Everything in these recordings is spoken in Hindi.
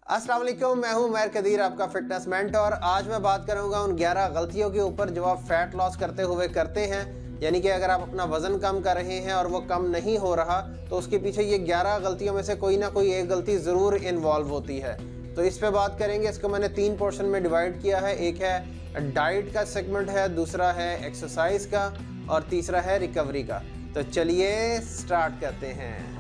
अस्सलाम वालेकुम, मैं हूं उमैर कदीर, आपका फिटनेस मेंटर। आज मैं बात करूंगा उन 11 गलतियों के ऊपर जो आप फैट लॉस करते हुए करते हैं। यानी कि अगर आप अपना वज़न कम कर रहे हैं और वो कम नहीं हो रहा तो उसके पीछे ये 11 गलतियों में से कोई ना कोई एक गलती ज़रूर इन्वॉल्व होती है। तो इस पे बात करेंगे। इसको मैंने 3 पोर्शन में डिवाइड किया है। एक है डाइट का सेगमेंट है, दूसरा है एक्सरसाइज का और तीसरा है रिकवरी का। तो चलिए स्टार्ट करते हैं।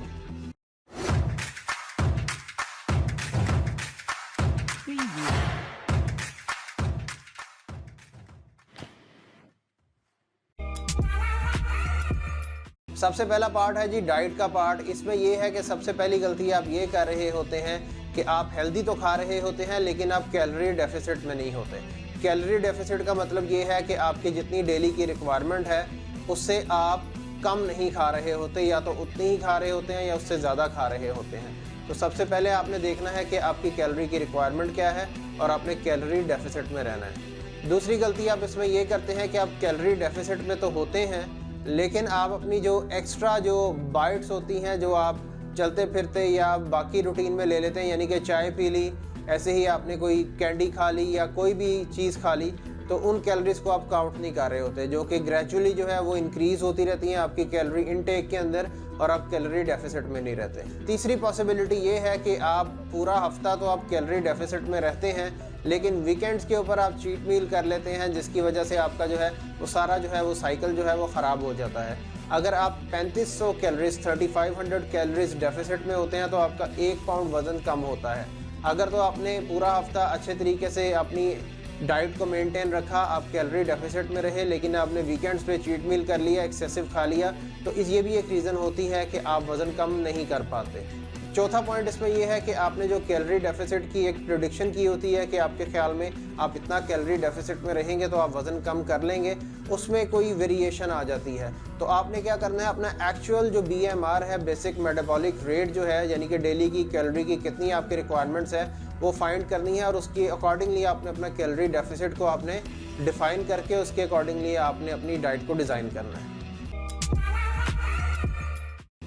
सबसे पहला पार्ट है जी डाइट का पार्ट। इसमें ये है कि सबसे पहली गलती आप ये कर रहे होते हैं कि आप हेल्दी तो खा रहे होते हैं लेकिन आप कैलोरी डेफिसिट में नहीं होते। कैलोरी डेफिसिट का मतलब ये है कि आपकी जितनी डेली की रिक्वायरमेंट है उससे आप कम नहीं खा रहे होते, या तो उतनी ही खा रहे होते हैं या उससे ज़्यादा खा रहे होते हैं। तो सबसे पहले आपने देखना है कि आपकी कैलोरी की रिक्वायरमेंट क्या है और आपने कैलोरी डेफिसिट में रहना है। दूसरी गलती आप इसमें ये करते हैं कि आप कैलोरी डेफिसिट में तो होते हैं लेकिन आप अपनी जो एक्स्ट्रा जो बाइट्स होती हैं जो आप चलते फिरते या बाकी रूटीन में ले लेते हैं, यानी कि चाय पी ली, ऐसे ही आपने कोई कैंडी खा ली या कोई भी चीज़ खा ली, तो उन कैलोरीज को आप काउंट नहीं कर रहे होते, जो कि ग्रेजुअली जो है वो इंक्रीज़ होती रहती हैं आपकी कैलोरी इनटेक के अंदर और आप कैलोरी डेफिसिट में नहीं रहते। तीसरी पॉसिबिलिटी ये है कि आप पूरा हफ्ता तो आप कैलोरी डेफिसिट में रहते हैं लेकिन वीकेंड्स के ऊपर आप चीट मील कर लेते हैं, जिसकी वजह से आपका जो है वो सारा जो है वो साइकिल जो है वो ख़राब हो जाता है। अगर आप 3500 कैलोरीज 3500 कैलोरीज डेफिसिट में होते हैं तो आपका 1 पाउंड वज़न कम होता है। अगर तो आपने पूरा हफ्ता अच्छे तरीके से अपनी डाइट को मेंटेन रखा, आप कैलोरी डेफिसिट में रहे, लेकिन आपने वीकेंड्स पे चीट मील कर लिया, एक्सेसिव खा लिया, तो ये भी एक रीज़न होती है कि आप वज़न कम नहीं कर पाते। चौथा पॉइंट इसमें यह है कि आपने जो कैलोरी डेफिसिट की एक प्रेडिक्शन की होती है कि आपके ख्याल में आप इतना कैलोरी डेफिसिट में रहेंगे तो आप वज़न कम कर लेंगे, उसमें कोई वेरिएशन आ जाती है। तो आपने क्या करना है, अपना एक्चुअल जो BMR है, बेसिक मेटाबॉलिक रेट जो है, यानी कि डेली की कैलोरी की कितनी आपकी रिक्वायरमेंट्स है वो फाइंड करनी है और उसके अकॉर्डिंगली आपने अपना कैलोरी डेफिसिट को आपने डिफ़ाइन करके उसके अकॉर्डिंगली आपने अपनी डाइट को डिज़ाइन करना है।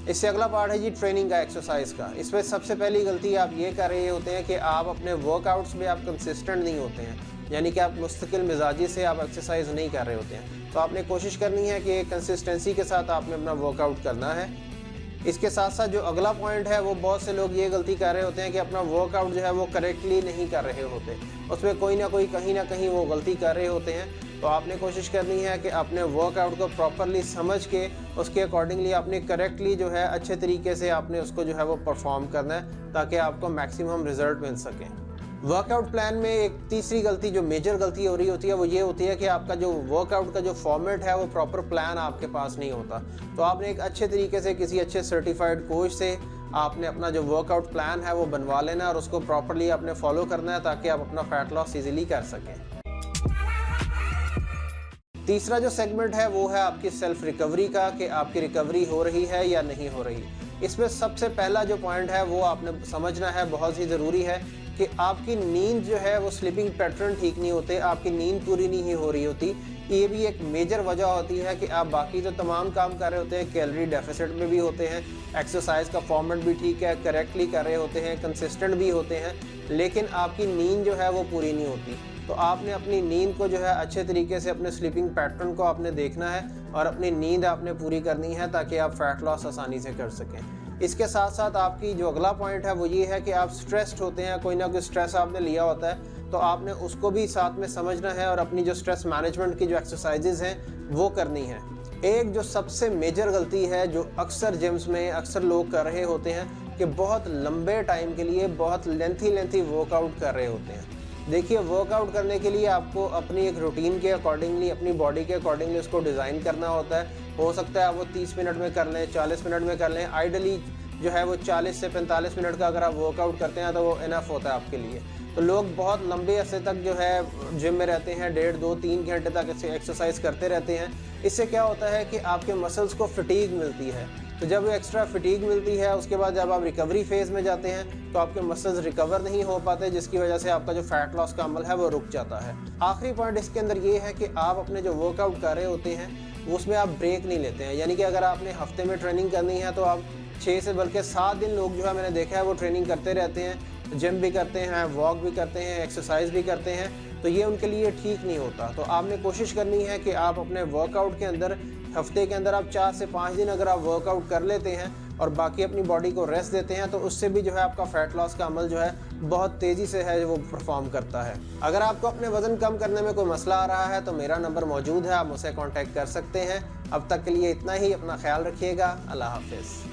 इससे अगला पार्ट है जी ट्रेनिंग का, एक्सरसाइज का। इसमें सबसे पहली गलती आप ये कर रहे होते हैं कि आप अपने वर्कआउट्स में आप कंसिस्टेंट नहीं होते हैं, यानी कि आप मुस्तकिल मिजाजी से आप एक्सरसाइज नहीं कर रहे होते हैं। तो आपने कोशिश करनी है कि कंसिस्टेंसी के साथ आपने अपना वर्कआउट करना है। इसके साथ साथ जो अगला पॉइंट है वो बहुत से लोग ये गलती कर रहे होते हैं कि अपना वर्कआउट जो है वो करेक्टली नहीं कर रहे होते, उसमें कोई ना कोई कहीं ना कहीं वो गलती कर रहे होते हैं। तो आपने कोशिश करनी है कि अपने वर्कआउट को प्रॉपरली समझ के उसके अकॉर्डिंगली आपने करेक्टली जो है अच्छे तरीके से आपने उसको जो है वो परफॉर्म करना है ताकि आपको मैक्सिमम रिजल्ट मिल सकें। वर्कआउट प्लान में एक तीसरी गलती जो मेजर गलती हो रही होती है वो ये होती है कि आपका जो वर्कआउट का जो फॉर्मेट है वो प्रॉपर प्लान आपके पास नहीं होता। तो आपने एक अच्छे तरीके से किसी अच्छे सर्टिफाइड कोच से आपने अपना जो वर्कआउट प्लान है वो बनवा लेना और उसको प्रॉपरली आपने फॉलो करना है ताकि आप अपना फैट लॉस ईजिली कर सकें। तीसरा जो सेगमेंट है वो है आपकी सेल्फ रिकवरी का, कि आपकी रिकवरी हो रही है या नहीं हो रही। इसमें सबसे पहला जो पॉइंट है वो आपने समझना है, बहुत ही ज़रूरी है कि आपकी नींद जो है वो स्लीपिंग पैटर्न ठीक नहीं होते, आपकी नींद पूरी नहीं हो रही होती। ये भी एक मेजर वजह होती है कि आप बाकी जो तमाम काम कर रहे होते हैं, कैलोरी डेफिसिट में भी होते हैं, एक्सरसाइज का फॉर्मेट भी ठीक है, करेक्टली कर रहे होते हैं, कंसिस्टेंट भी होते हैं, लेकिन आपकी नींद जो है वो पूरी नहीं होती। तो आपने अपनी नींद को जो है अच्छे तरीके से अपने स्लीपिंग पैटर्न को आपने देखना है और अपनी नींद आपने पूरी करनी है ताकि आप फैट लॉस आसानी से कर सकें। इसके साथ साथ आपकी जो अगला पॉइंट है वो ये है कि आप स्ट्रेस्ड होते हैं, कोई ना कोई स्ट्रेस आपने लिया होता है, तो आपने उसको भी साथ में समझना है और अपनी जो स्ट्रेस मैनेजमेंट की जो एक्सरसाइजेज हैं वो करनी है। एक जो सबसे मेजर गलती है जो अक्सर जिम्स में अक्सर लोग कर रहे होते हैं कि बहुत लंबे टाइम के लिए बहुत लेंथी वर्कआउट कर रहे होते हैं। देखिए, वर्कआउट करने के लिए आपको अपनी एक रूटीन के अकॉर्डिंगली, अपनी बॉडी के अकॉर्डिंगली उसको डिज़ाइन करना होता है। हो सकता है वो 30 मिनट में कर लें, 40 मिनट में कर लें। आइडली जो है वो 40 से 45 मिनट का अगर आप वर्कआउट करते हैं तो वो इनफ होता है आपके लिए। तो लोग बहुत लंबे अरसे तक जो है जिम में रहते हैं, 1.5, 2, 3 घंटे तक एक्सरसाइज करते रहते हैं। इससे क्या होता है कि आपके मसल्स को फटीग मिलती है। तो जब एक्स्ट्रा फटीग मिलती है उसके बाद जब आप रिकवरी फेज़ में जाते हैं तो आपके मसल्स रिकवर नहीं हो पाते, जिसकी वजह से आपका जो फैट लॉस का अमल है वो रुक जाता है। आखिरी पॉइंट इसके अंदर ये है कि आप अपने जो वर्कआउट कर रहे होते हैं उसमें आप ब्रेक नहीं लेते हैं। यानी कि अगर आपने हफ्ते में ट्रेनिंग करनी है तो आप 6 से बल्कि 7 दिन लोग जो है मैंने देखा है वो ट्रेनिंग करते रहते हैं, जिम भी करते हैं, वॉक भी करते हैं, एक्सरसाइज भी करते हैं, तो ये उनके लिए ठीक नहीं होता। तो आपने कोशिश करनी है कि आप अपने वर्कआउट के अंदर हफ्ते के अंदर आप 4 से 5 दिन अगर आप वर्कआउट कर लेते हैं और बाकी अपनी बॉडी को रेस्ट देते हैं, तो उससे भी जो है आपका फैट लॉस का अमल जो है बहुत तेज़ी से है वो परफॉर्म करता है। अगर आपको अपने वज़न कम करने में कोई मसला आ रहा है तो मेरा नंबर मौजूद है, आप मुझसे कॉन्टैक्ट कर सकते हैं। अब तक के लिए इतना ही, अपना ख्याल रखिएगा। अल्लाह हाफिज़।